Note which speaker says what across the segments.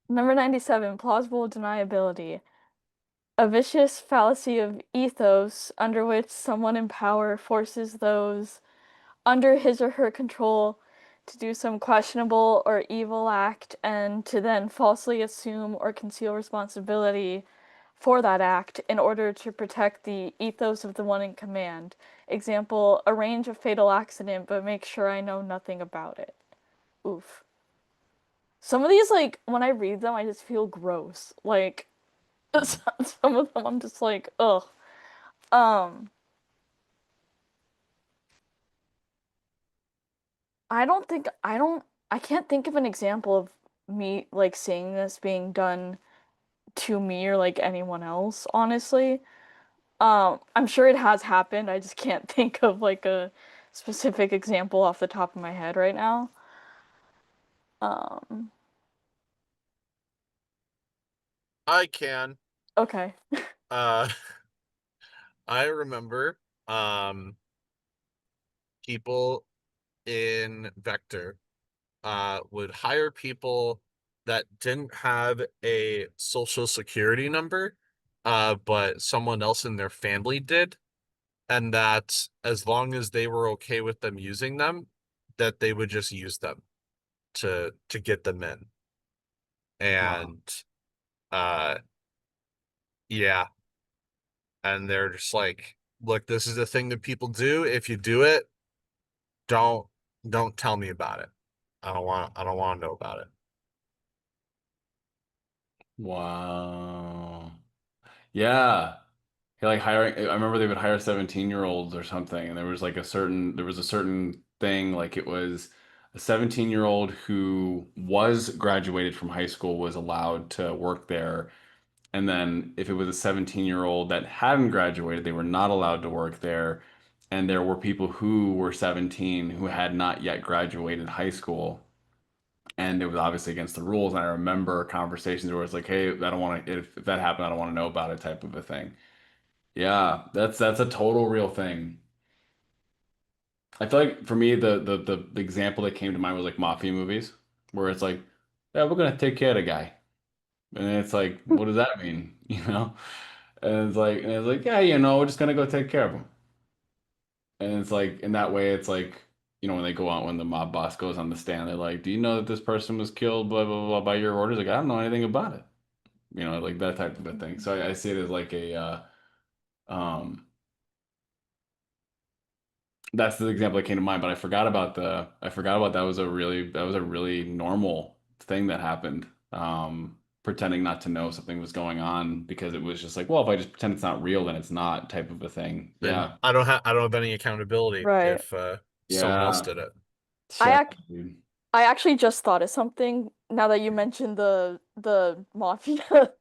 Speaker 1: Number 97, plausible deniability. A vicious fallacy of ethos under which someone in power forces those under his or her control to do some questionable or evil act and to then falsely assume or conceal responsibility for that act in order to protect the ethos of the one in command. Example, arrange a fatal accident but make sure I know nothing about it. Oof. Some of these, like, when I read them, I just feel gross. Like,
Speaker 2: Hmm.
Speaker 1: some of them I'm just like, ugh. Um, I can't think of an example of me like seeing this being done to me or like anyone else, honestly. I'm sure it has happened. I just can't think of like a specific example off the top of my head right now. Um,
Speaker 2: I can.
Speaker 1: okay.
Speaker 2: Uh, I remember people in Vector would hire people that didn't have a social security number, but someone else in their family did, and that as long as they were okay with them using them, that they would just use them to get them in.
Speaker 3: Wow.
Speaker 2: And uh yeah, and they're just like, look, this is the thing that people do. If you do it, don't don't tell me about it. I don't want to know about it.
Speaker 3: Wow. Yeah. Like hiring, I remember they would hire 17-year-olds or something, and there was a certain thing, like it was a 17-year-old who was graduated from high school was allowed to work there. And then if it was a 17-year-old that hadn't graduated, they were not allowed to work there. And there were people who were 17 who had not yet graduated high school. And it was obviously against the rules. And I remember conversations where it's like, hey, I don't want to, if that happened, I don't want to know about it type of a thing. Yeah, that's a total real thing. I feel like for me, the example that came to mind was like mafia movies, where it's like, yeah, we're gonna take care of the guy. And it's like, what does that mean? You know? And it's like, yeah, we're just gonna go take care of him. And it's like, in that way, it's like, when they go out, when the mob boss goes on the stand, they're like, do you know that this person was killed, blah, blah, blah, by your orders? Like, I don't know anything about it. Like that type of a thing. So I see it as like um, that's the example that came to mind, but I forgot about that was a really normal thing that happened. Pretending not to know something was going on because it was just like, well, if I just pretend it's not real, then it's not type of a thing.
Speaker 2: Then
Speaker 3: Yeah.
Speaker 2: I don't have any accountability
Speaker 1: Right.
Speaker 2: if someone else
Speaker 3: Yeah.
Speaker 2: did it.
Speaker 1: I
Speaker 3: Shut
Speaker 1: ac
Speaker 3: up, dude.
Speaker 1: I actually just thought of something now that you mentioned the mafia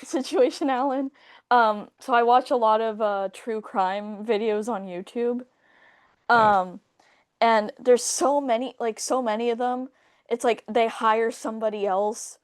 Speaker 1: situation, Alan. So I watch a lot of true crime videos on YouTube.
Speaker 3: Nice.
Speaker 1: Um, and there's so many of them. It's like they hire somebody else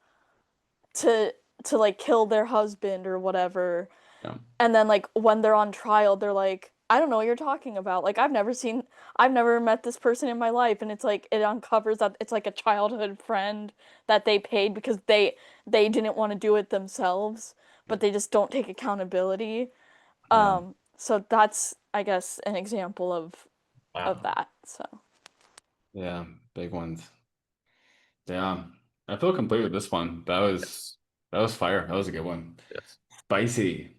Speaker 1: to like kill their husband or whatever.
Speaker 3: Yeah.
Speaker 1: And then like when they're on trial, they're like, I don't know what you're talking about. Like I've never met this person in my life. And it's like it uncovers that it's like a childhood friend that they paid because they didn't want to do it themselves, but they just don't take accountability.
Speaker 3: Yeah.
Speaker 1: So that's I guess an example of
Speaker 2: Wow.
Speaker 1: that. So
Speaker 3: Yeah. Big ones. Yeah. I feel complete with this one. That was
Speaker 2: Yes.
Speaker 3: that was fire. That was a good one.
Speaker 2: Yes.
Speaker 3: Spicy.